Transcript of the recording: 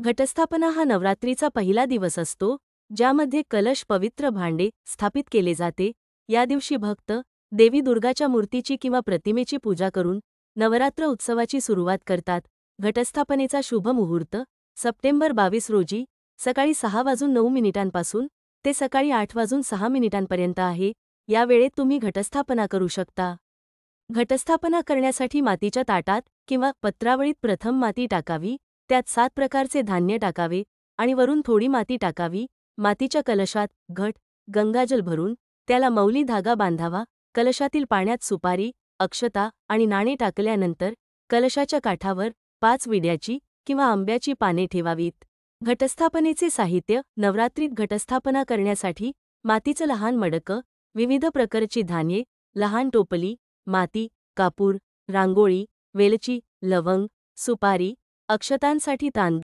घटस्थापना हा नवरात्रीचा पहिला दिवस असतो, ज्यामध्ये कलश पवित्र भांडे स्थापित केले जाते. या दिवशी भक्त देवी दुर्गाच्या मूर्तीची किंवा प्रतिमेची पूजा करून नवरात्र उत्सवाची सुरुवात करतात. घटस्थापनेचा शुभ मुहूर्त सप्टेंबर 22 रोजी सकाळी 6:09 ते सकाळी 8:06 आहे. या वेळेत तुम्ही घटस्थापना करू शकता. घटस्थापना करण्यासाठी मातीच्या ताटात किंवा पत्रावळीत प्रथम माती टाकावी, त्यात 7 प्रकारचे धान्य टाकावे आणि वरून थोडी माती टाकावी. मातीच्या कलशात घट, गंगाजल भरून त्याला मौली धागा बांधावा. कलशातील पाण्यात सुपारी, अक्षता आणि नाणे टाकल्यानंतर कलशाच्या काठावर 5 विड्याची किंवा आंब्याची पाने ठेवावीत. घटस्थापनेचे साहित्य नवरात्रीत घटस्थापना करण्यासाठी मातीचं लहान मडकं, विविध प्रकारची धान्ये, लहान टोपली, माती, कापूर, रांगोळी, वेलची, लवंग, सुपारी, अक्षतांसाठी तांदूळ